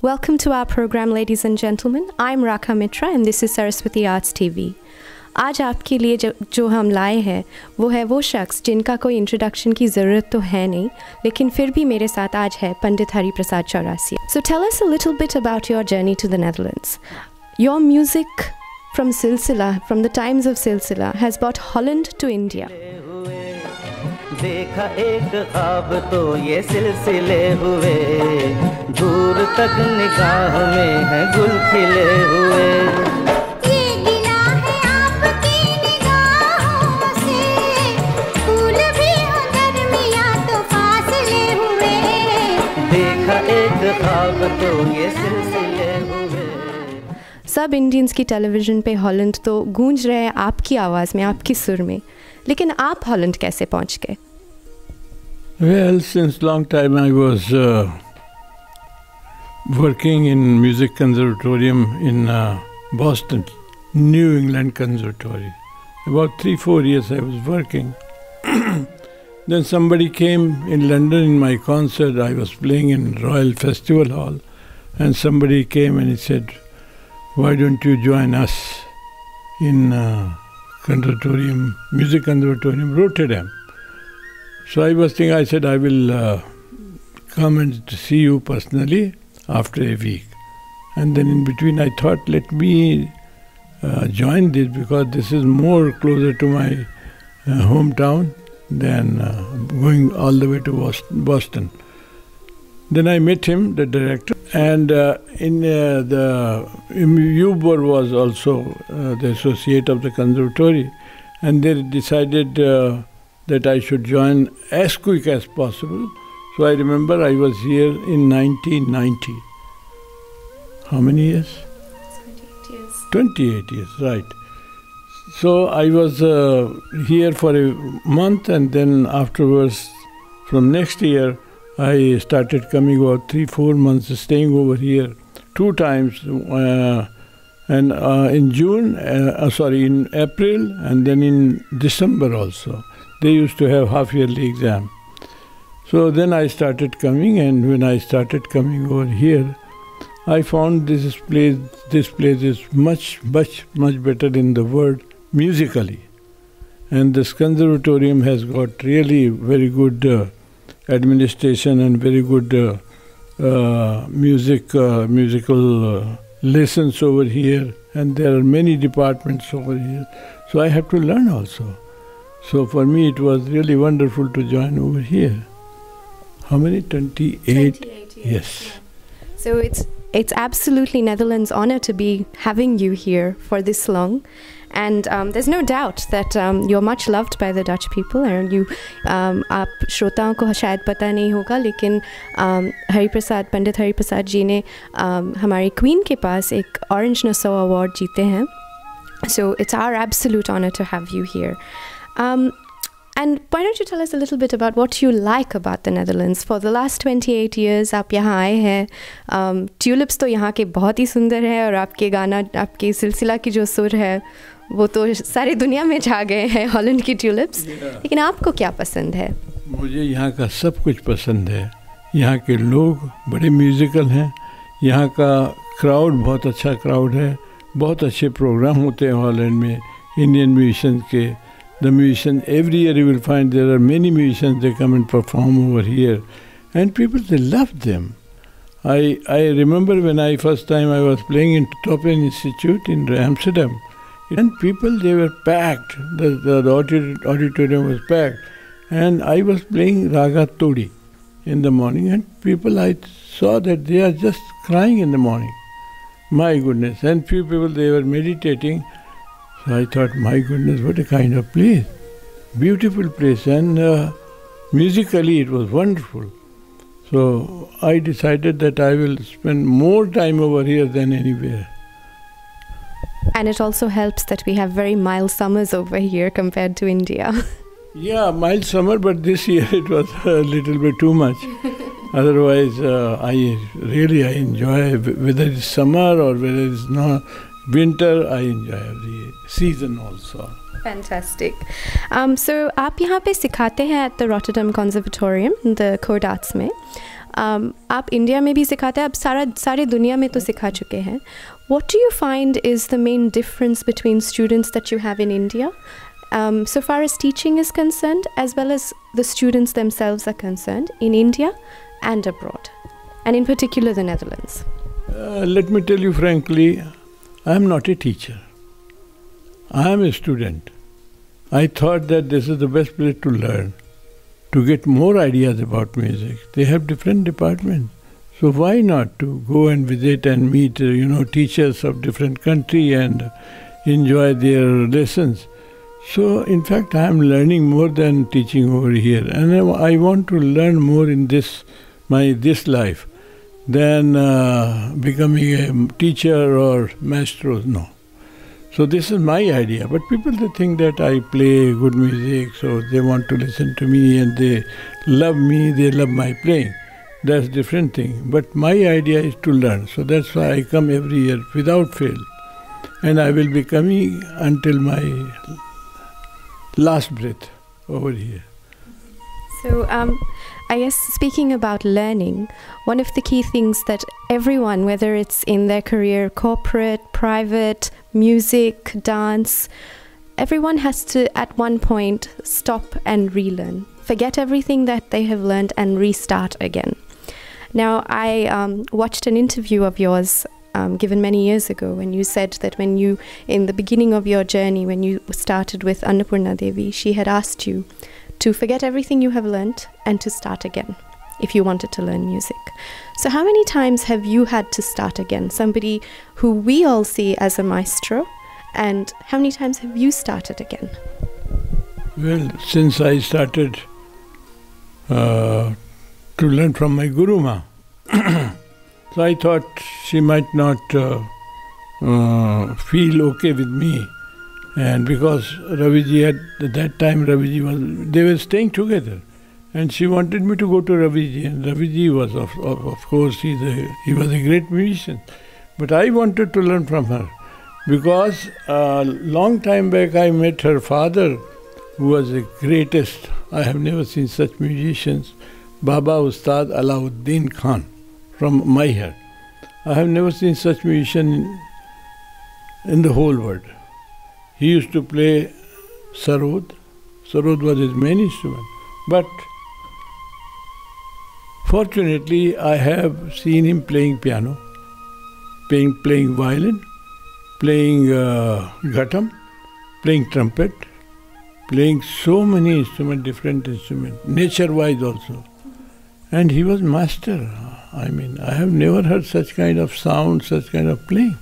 Welcome to our program, ladies and gentlemen. I'm Rakha Mitra and this is Saraswati Arts TV. आज आपके लिए जो हम लाए हैं वो है वो शख्स जिनका कोई इंट्रोडक्शन की ज़रूरत तो है नहीं, लेकिन फिर भी मेरे साथ आज है Pandit Hariprasad Chaurasia. So tell us a little bit about your journey to the Netherlands. Your music from Silsila, from the times of Silsila, has brought Holland to India. देखा एक ख्वाब तो ये सिलसिले हुए, दूर तक निगाह में है गुल खिले हुए. ये गिला है आपकी निगाहों से, फूल भी हो दरमियां तो फासले हुए. देखा एक ख्वाब तो ये सिलसिले हुए. सब इंडियंस की टेलीविज़न पे हॉलैंड तो गूंज रहे हैं आपकी आवाज़ में, आपकी सुर में, लेकिन आप हॉलैंड कैसे पहुंच गए? Well, since long time I was working in music conservatorium in Boston, New England Conservatory. About 3-4 years I was working. Then somebody came in London in my concert. I was playing in Royal Festival Hall, and somebody came and he said, "Why don't you join us in conservatorium, music conservatorium, Rotterdam?" So I was thinking, I said, I will come and see you personally after a week. And then in between I thought, let me join this because this is more closer to my hometown than going all the way to Boston. Then I met him, the director, and Yubor was also the associate of the conservatory, and they decided that I should join as quick as possible. So I remember I was here in 1990. How many years? 28 years. 28 years, right. So I was here for a month, and then afterwards, from next year, I started coming about 3-4 months, staying over here 2 times, and in in April, and then in December also. They used to have half-yearly exam. So then I started coming, and when I started coming over here, I found this place is much better in the world musically. And this conservatorium has got really very good administration and very good musical lessons over here, and there are many departments over here. So I have to learn also. So for me it was really wonderful to join over here. How many? 28 years. Yes. Yeah. So it's absolutely Netherlands' honor to be having you here for this long. And there's no doubt that you're much loved by the Dutch people. And you, आप श्रोताओं को शायद पता नहीं होगा, लेकिन पंडित हरिप्रसाद जी ने हमारी क्वीन के पास एक ऑरेंज नसो अवार्ड जीते हैं. So it's our absolute honor to have you here. And why don't you tell us a little bit about what you like about the Netherlands? For the last 28 years आप यहाँ आए हैं. Tulips तो यहाँ के बहुत ही सुंदर है, और आपके गाना, आपके सिलसिला की जो सुर है वो तो सारी दुनिया में छा गए हैं, हॉलैंड की ट्यूलिप्स. लेकिन आपको क्या पसंद है? मुझे यहाँ का सब कुछ पसंद है. यहाँ के लोग बड़े म्यूज़िकल हैं. यहाँ का क्राउड बहुत अच्छा क्राउड है. बहुत अच्छे प्रोग्राम होते हैं हॉलैंड में इंडियन म्यूजिशियंस के. The musicians, every year you will find there are many musicians, they come and perform over here. And people, they love them. I remember when I first time I was playing in Toppen Institute in Amsterdam. And people, they were packed. The auditorium was packed. And I was playing Raga Todi in the morning. And people, I saw that they are just crying in the morning. My goodness. And few people, they were meditating. So I thought, my goodness, what a kind of place. Beautiful place, and musically it was wonderful. So I decided that I will spend more time over here than anywhere. And it also helps that we have very mild summers over here compared to India. Yeah, mild summer, but this year it was a little bit too much. Otherwise, I enjoy, whether it's summer or whether it's not winter, I enjoy every season also. Fantastic. So आप यहाँ पे सिखाते हैं at the Rotterdam Conservatorium, the Code Arts में. आप India में भी सिखाते हैं, आप सारे दुनिया में तो सिखा चुके हैं. What do you find is the main difference between students that you have in India, so far as teaching is concerned, as well as the students themselves are concerned, in India and abroad, and in particular the Netherlands? Let me tell you frankly, I am not a teacher. I am a student. I thought that this is the best place to learn, to get more ideas about music. They have different departments. So why not to go and visit and meet, teachers of different country and enjoy their lessons. So in fact, I am learning more than teaching over here. And I want to learn more in this life than becoming a teacher or maestro. No. So this is my idea. But people, they think that I play good music, so they want to listen to me and they love me, they love my playing. That's a different thing. But my idea is to learn. So that's why I come every year without fail. And I will be coming until my last breath over here. So I guess speaking about learning, one of the key things that everyone, whether it's in their career, corporate, private, music, dance, everyone has to at one point stop and relearn. Forget everything that they have learned and restart again. Now, I watched an interview of yours given many years ago when you said that when you, in the beginning of your journey, when you started with Annapurna Devi, she had asked you to forget everything you have learned and to start again if you wanted to learn music. So how many times have you had to start again? Somebody who we all see as a maestro, and how many times have you started again? Well, since I started to learn from my Guru Ma, so I thought she might not feel okay with me. And because Raviji at that time, they were staying together. And she wanted me to go to Raviji. And Raviji was, of course, he was a great musician. But I wanted to learn from her. Because a long time back I met her father, who was the greatest. I have never seen such musicians. Baba Ustad Alauddin Khan from Maihar. I have never seen such musician in the whole world. He used to play sarod. Sarod was his main instrument. But fortunately, I have seen him playing piano, playing violin, playing ghatam, playing trumpet, playing so many instruments, different instruments, nature-wise also. And he was master. I mean, I have never heard such kind of sound, such kind of playing.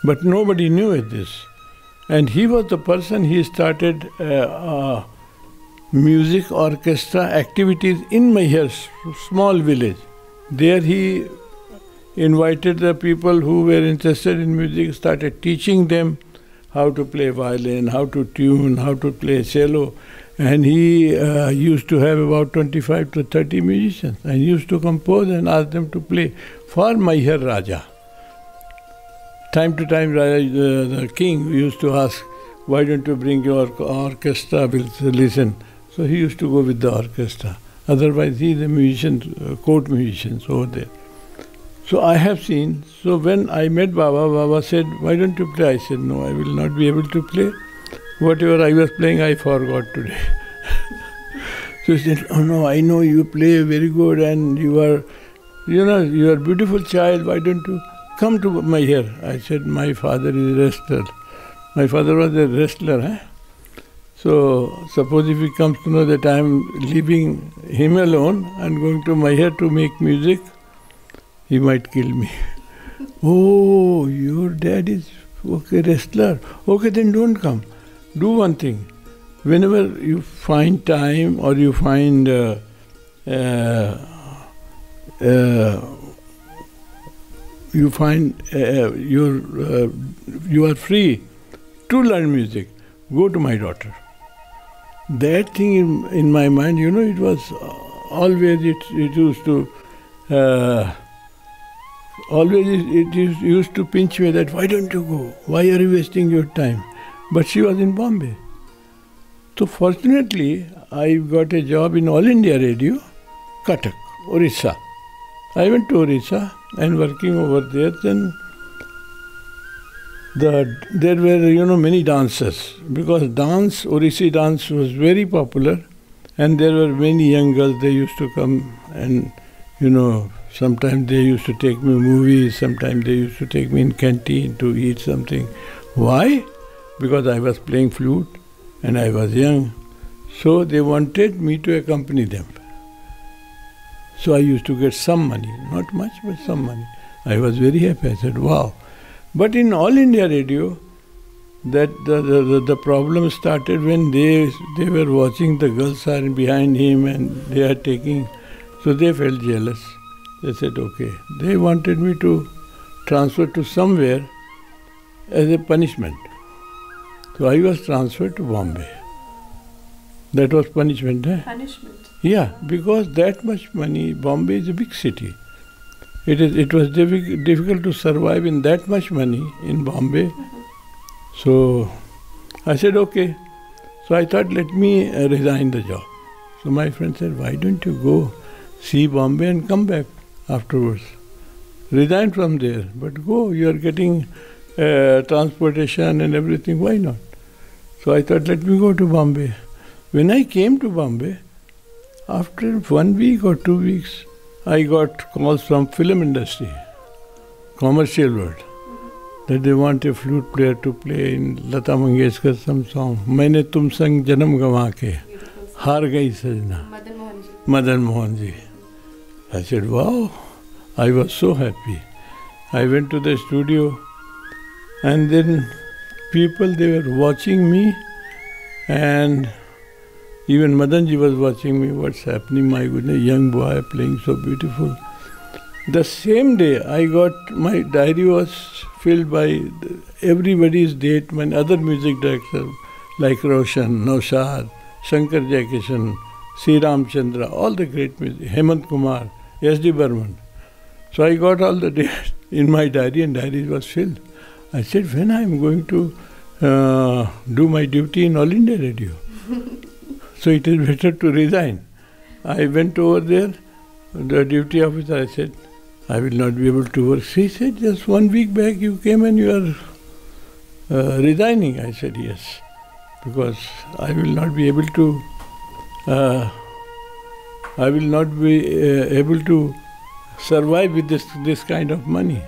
But nobody knew it this. And he was the person, he started music orchestra activities in Maihar, small village. There he invited the people who were interested in music, started teaching them how to play violin, how to tune, how to play cello. And he used to have about 25 to 30 musicians and used to compose and ask them to play for Maihar Raja. Time to time, the king used to ask, why don't you bring your orchestra, we'll listen. So he used to go with the orchestra. Otherwise, he is a musician, court musician over there. So I have seen, so when I met Baba, Baba said, why don't you play? I said, no, I will not be able to play. Whatever I was playing, I forgot today. So he said, oh no, I know you play very good and you are a beautiful child, why don't you come to Maihar? I said, my father is a wrestler. My father was a wrestler. So suppose if he comes to know that I am leaving him alone and going to Maihar to make music, he might kill me. Oh, your dad is wrestler. Okay, then don't come. Do one thing. Whenever you find time or you find you are free to learn music, go to my daughter. That thing in my mind, it was always it used to used to pinch me that why don't you go? Why are you wasting your time? But she was in Bombay. So fortunately, I got a job in All India Radio, Cuttack, Orissa. I went to Orissa and working over there. Then there were, many dancers, because Orisi dance was very popular, and there were many young girls. They used to come and, sometimes they used to take me movies, sometimes they used to take me in canteen to eat something. Why? Because I was playing flute and I was young. So they wanted me to accompany them. So I used to get some money, not much, but some money. I was very happy. I said, wow. But in All India Radio, that the problem started when they were watching the girls are behind him and they are taking, so they felt jealous. They said, okay. They wanted me to transfer to somewhere as a punishment. So I was transferred to Bombay. That was punishment, eh? Punishment. Yeah, because that much money, Bombay is a big city. It was difficult to survive in that much money in Bombay. Mm-hmm. So I said, okay. So I thought, let me resign the job. So my friend said, why don't you go see Bombay and come back afterwards? Resign from there, but go, you are getting transportation and everything, why not? So I thought, let me go to Bombay. When I came to Bombay, after 1 week or 2 weeks, I got calls from film industry, commercial world, that they want a flute player to play in Lata Mangeshkar some song. Maine tum sang janam gawa ke, haar gayi sajna. Madan Mohan ji. I said, wow. I was so happy. I went to the studio, and then people, they were watching me, and even Madanji was watching me, what's happening, my goodness, young boy playing so beautiful. The same day, my diary was filled by everybody's date, my other music directors, like Roshan, Naushad, Shankar Jaikishan, C. Ramchandra, all the great music, Hemant Kumar, S.D. Burman. So I got all the dates in my diary, and diary was filled. I said, when I am going to do my duty in All India Radio? So it is better to resign. I went over there, the duty officer, I said, I will not be able to work. She said, just 1 week back you came and you are resigning. I said, yes, because I will not be able to survive with this kind of money.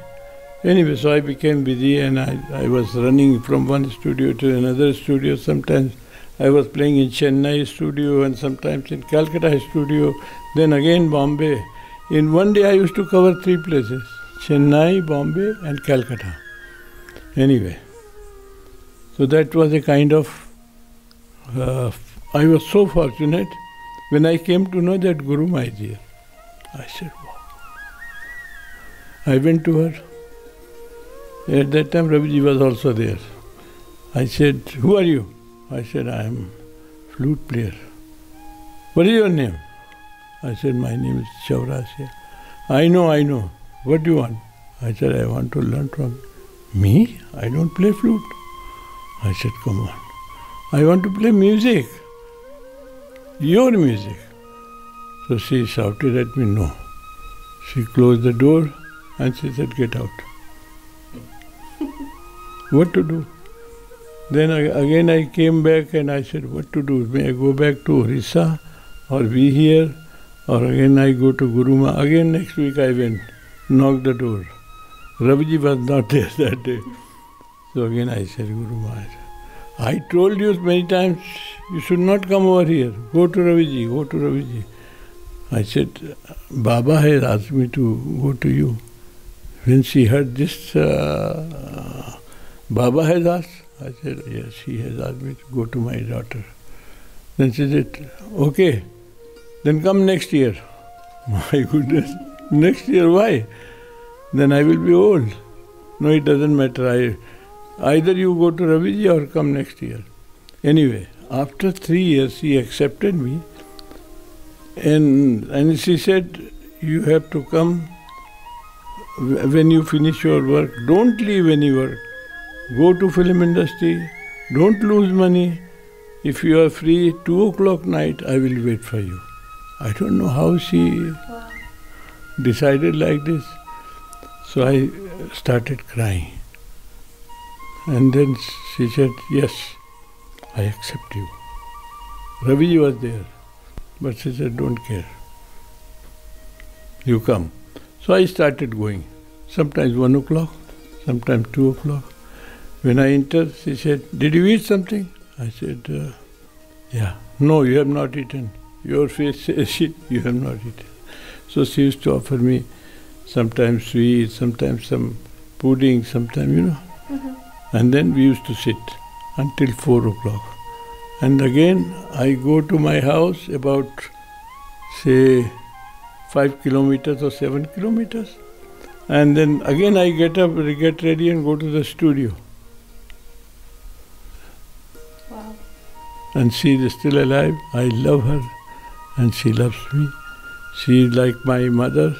Anyway, so I became busy, and I was running from one studio to another studio. Sometimes I was playing in Chennai studio and sometimes in Calcutta studio, then again Bombay. In one day I used to cover 3 places, Chennai, Bombay and Calcutta. Anyway, so that was a kind of, I was so fortunate when I came to know that Guru Ma is here. I said, wow. I went to her. At that time Raviji was also there. I said, who are you? I said, I am flute player. What is your name? I said, my name is Chaurasia. I know. What do you want? I said, I want to learn from me. I don't play flute. I said, come on. I want to play music. Your music. So she shouted at me, no. She closed the door and she said, get out. What to do? Then again I came back and I said, what to do? May I go back to Orissa or be here? Or again I go to Guru Ma. Again next week I went, knocked the door. Raviji was not there that day. So again I said, Guru Ma, I told you many times, you should not come over here. Go to Raviji. I said, Baba has asked me to go to you. When she heard this, Baba has asked. I said, yes, he has asked me to go to my daughter. Then she said, okay, then come next year. My goodness, next year, why? Then I will be old. No, it doesn't matter. Either you go to Raviji or come next year. Anyway, after 3 years, she accepted me. And she said, you have to come when you finish your work. Don't leave any work. Go to film industry. Don't lose money. If you are free, 2 o'clock night, I will wait for you. I don't know how she decided like this. So I started crying. And then she said, yes, I accept you. Ravi was there, but she said, don't care. You come. So I started going. Sometimes 1 o'clock, sometimes 2 o'clock. When I entered, she said, did you eat something? I said, yeah. No, you have not eaten. Your face says you have not eaten. So she used to offer me sometimes sweet, sometimes some pudding, sometimes, Mm-hmm. And then we used to sit until 4 o'clock. And again, I go to my house about, say, 5 kilometers or 7 kilometers. And then again I get up, get ready and go to the studio. Wow. And she is still alive. I love her and she loves me. She is like my mother,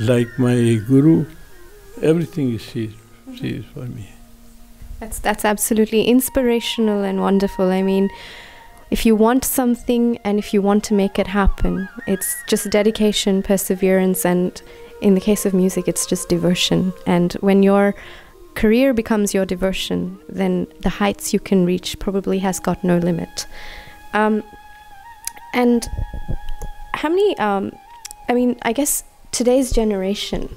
like my guru. Everything is she. She is for me. That's absolutely inspirational and wonderful. I mean, if you want something and if you want to make it happen, it's just dedication, perseverance, and in the case of music, it's just devotion. And when your career becomes your devotion, then the heights you can reach probably has got no limit. And how many, I guess today's generation,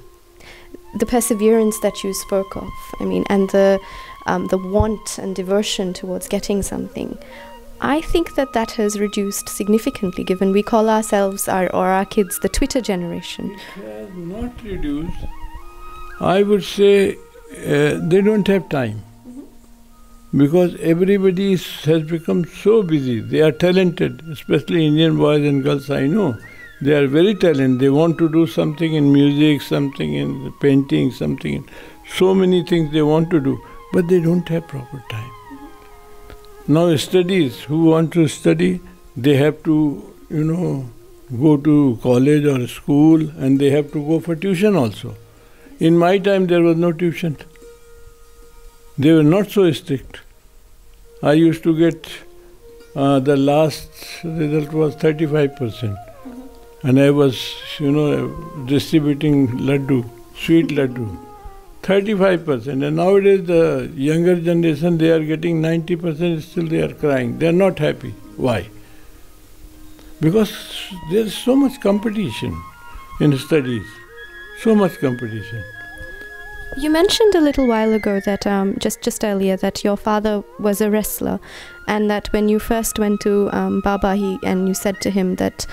the perseverance that you spoke of, and the want and devotion towards getting something, I think that has reduced significantly, given we call ourselves or our kids the Twitter generation. It has not reduced. I would say they don't have time. Because everybody has become so busy. They are talented, especially Indian boys and girls I know. They are very talented. They want to do something in music, something in painting, something in so many things they want to do, but they don't have proper time. Now studies, who want to study, they have to, go to college or school, and they have to go for tuition also. In my time there was no tuition. They were not so strict. I used to get, the last result was 35%. And I was, distributing laddu, sweet laddu. 35%. And nowadays the younger generation, they are getting 90%, still they are crying. They are not happy. Why? Because there is so much competition in studies. So much competition. You mentioned a little while ago that, just earlier, that your father was a wrestler, and that when you first went to Baba, and you said to him that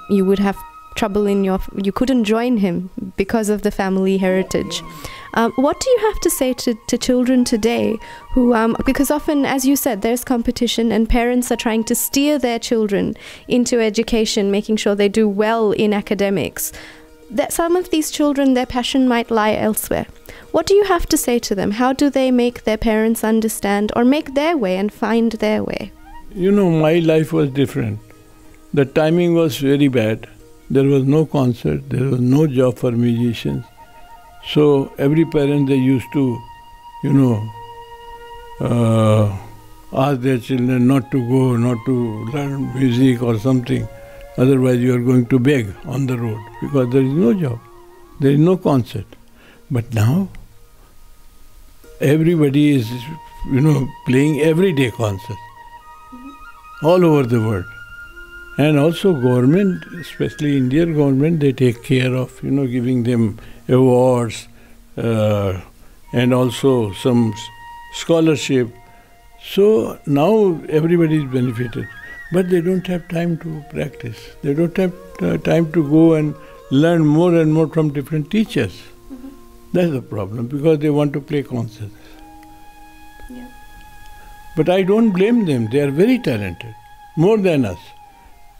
you would have trouble you couldn't join him because of the family heritage. What do you have to say to children today who, because often, as you said, there's competition and parents are trying to steer their children into education, making sure they do well in academics, that some of these children, their passion might lie elsewhere. What do you have to say to them? How do they make their parents understand or make their way and find their way? My life was different. The timing was very bad. There was no concert, there was no job for musicians. So every parent, they used to, ask their children not to go, not to learn music or something. Otherwise you are going to beg on the road because there is no job, there is no concert. But now, everybody is, playing everyday concerts all over the world. And also government, especially Indian government, they take care of, giving them awards and also some scholarship. So now everybody is benefited. But they don't have time to practice. They don't have time to go and learn more and more from different teachers. Mm-hmm. That's the problem, because they want to play concerts. Yeah. But I don't blame them. They are very talented, more than us.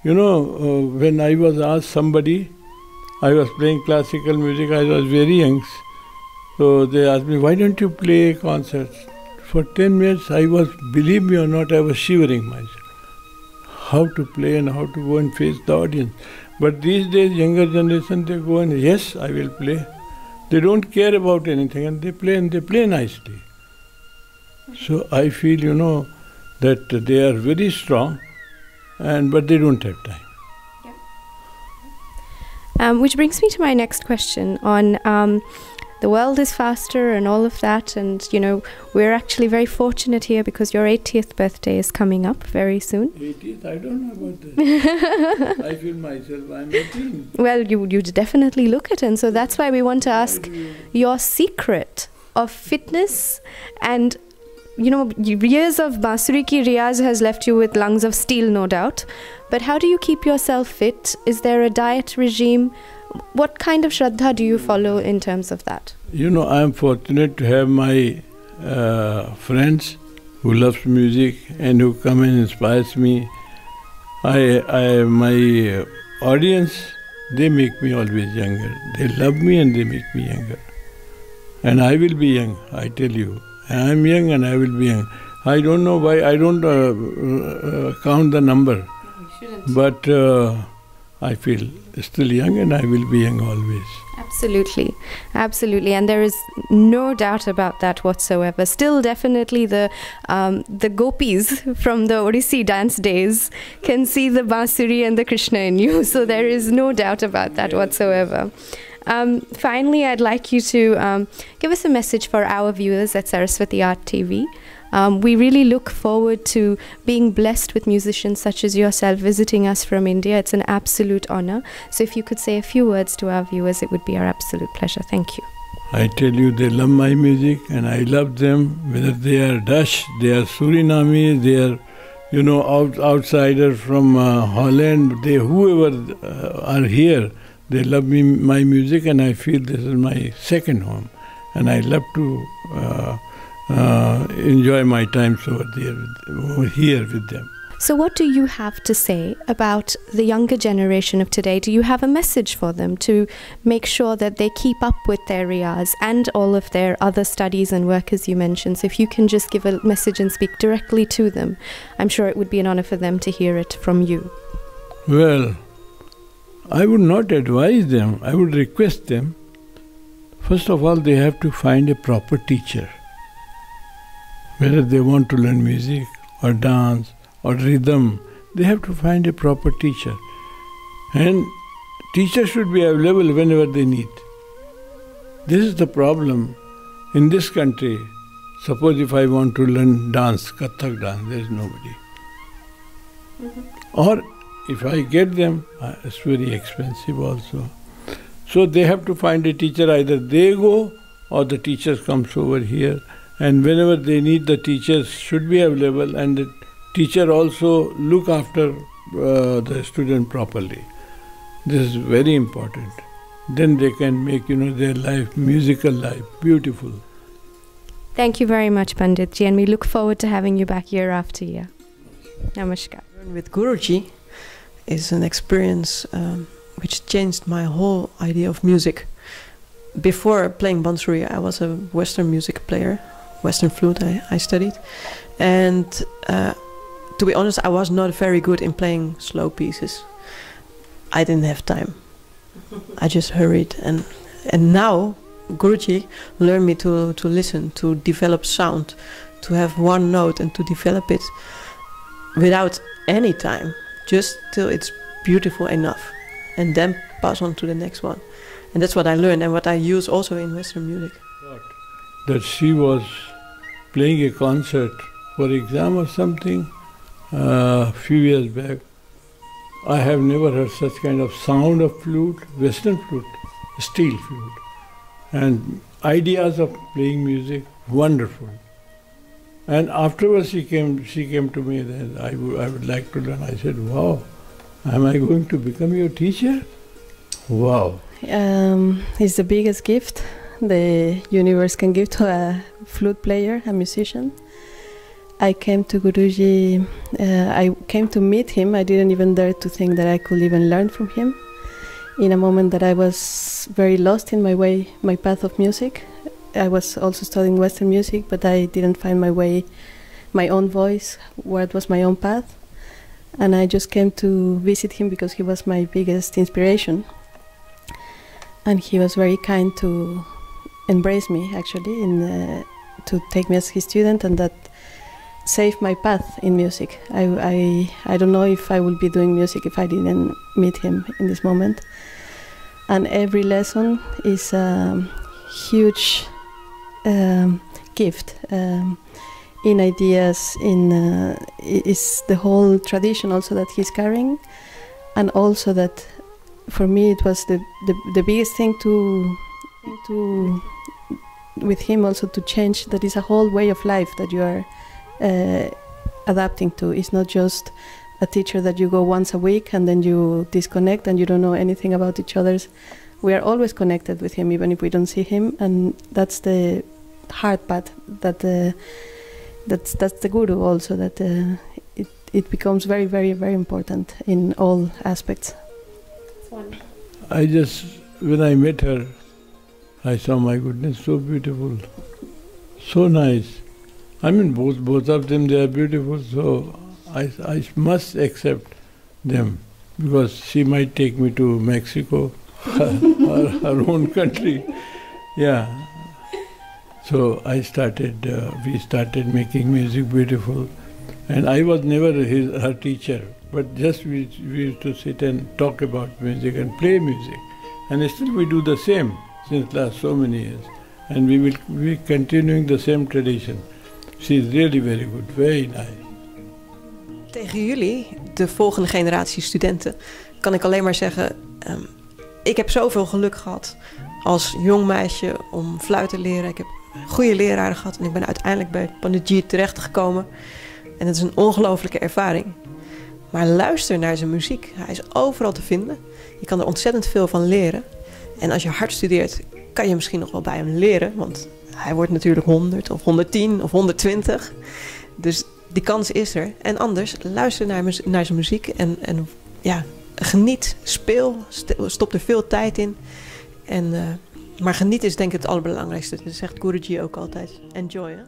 When I was asked somebody, I was playing classical music, I was very young. So they asked me, why don't you play concerts? For 10 minutes, believe me or not, I was shivering myself. How to play and how to go and face the audience. But these days, younger generation, they go and, yes, I will play. They don't care about anything and they play nicely. So I feel, that they are very strong, but they don't have time. Yeah. Which brings me to my next question on the world is faster and all of that, and you know, we're actually very fortunate here because your 80th birthday is coming up very soon. 80th? I don't know about that. I feel myself I'm 18. Well, you definitely look it, and so that's why we want to ask your secret of fitness. And you know, years of Bansuri ki riyaz has left you with lungs of steel, no doubt. But how do you keep yourself fit? Is there a diet regime? What kind of Shraddha do you follow in terms of that? You know, I am fortunate to have my friends who loves music and who come and inspires me. My audience, they make me always younger. They love me and they make me younger. And I will be young, I tell you. I am young and I will be young. I don't know why I don't count the number. But I feel still young and I will be young always. Absolutely, absolutely, and there is no doubt about that whatsoever. Still, definitely the gopis from the Odissi dance days can see the Bansuri and the Krishna in you, so there is no doubt about that whatsoever. Finally, I'd like you to give us a message for our viewers at Saraswati Art TV. We really look forward to being blessed with musicians such as yourself visiting us from India. It's an absolute honor. So if you could say a few words to our viewers, it would be our absolute pleasure. Thank you. I tell you, they love my music and I love them. Whether they are Dutch, they are Suriname, they are, you know, outsider from Holland, whoever are here, they love my music, and I feel this is my second home. And I love to enjoy my times over here with them. So what do you have to say about the younger generation of today? Do you have a message for them to make sure that they keep up with their riyaz and all of their other studies and work, as you mentioned? So if you can just give a message and speak directly to them, I'm sure it would be an honor for them to hear it from you. Well, I would not advise them. I would request them. First of all, they have to find a proper teacher. Whether they want to learn music or dance or rhythm, they have to find a proper teacher. And teachers should be available whenever they need. This is the problem in this country. Suppose if I want to learn dance, Kathak dance, there is nobody. Or if I get them, it's very expensive also. So they have to find a teacher. Either they go or the teacher comes over here. And whenever they need, the teachers should be available, and the teacher also look after the student properly. This is very important. Then they can make, you know, their life, musical life, beautiful. Thank you very much, Panditji, and we look forward to having you back year after year. Namaskar. With Guruji is an experience which changed my whole idea of music. Before playing Bansuri, I was a Western music player. Western flute I studied, and to be honest, I was not very good in playing slow pieces. I didn't have time. I just hurried, and now Guruji learned me to listen, to develop sound, to have one note and to develop it without any time, just till it's beautiful enough, and then pass on to the next one. And that's what I learned and what I use also in Western music. That she was playing a concert for exam or something a few years back. I have never heard such kind of sound of flute, Western flute, steel flute, and ideas of playing music, wonderful. And afterwards she came to me that I would like to learn. I said, wow, am I going to become your teacher? Wow. It's the biggest gift the universe can give to a flute player, a musician. I came to Guruji, I came to meet him. I didn't even dare to think that I could even learn from him. In a moment that I was very lost in my path of music. I was also studying Western music, but I didn't find my way, my own voice, what was my own path. And I just came to visit him because he was my biggest inspiration. And he was very kind to embrace me, actually, and to take me as his student, and that saved my path in music. I don't know if I would be doing music if I didn't meet him in this moment. and every lesson is a huge gift in ideas, is the whole tradition also that he's carrying, and also that for me it was the biggest thing to with him also to change, that is a whole way of life that you are adapting to. It's not just a teacher that you go once a week and then you disconnect and you don't know anything about each other's. We are always connected with him, even if we don't see him, and that's the hard part. That's the guru also. That it becomes very, very, very important in all aspects. When I met her, I saw, my goodness, so beautiful, so nice. I mean, both of them, they are beautiful. So I must accept them, because she might take me to Mexico, her own country. Yeah. So we started making music beautiful. And I was never her teacher, but just we used to sit and talk about music and play music. And still we do the same since last so many years. And we will be continuing the same tradition. She is really very good, very nice. Tegen jullie, de volgende generatie studenten, kan ik alleen maar zeggen, ik heb zoveel geluk gehad als jong meisje om fluit te leren. Ik heb goede leraren gehad en ik ben uiteindelijk bij Panditji terechtgekomen. En het is een ongelofelijke ervaring. Maar luister naar zijn muziek. Hij is overal te vinden. Je kan er ontzettend veel van leren. En als je hard studeert, kan je misschien nog wel bij hem leren. Want hij wordt natuurlijk 100 of 110 of 120. Dus die kans is er. En anders, luister naar zijn muziek. En ja, geniet, speel, stop er veel tijd in. Maar geniet is denk ik het allerbelangrijkste. Dat zegt Guruji ook altijd. Enjoy, hè?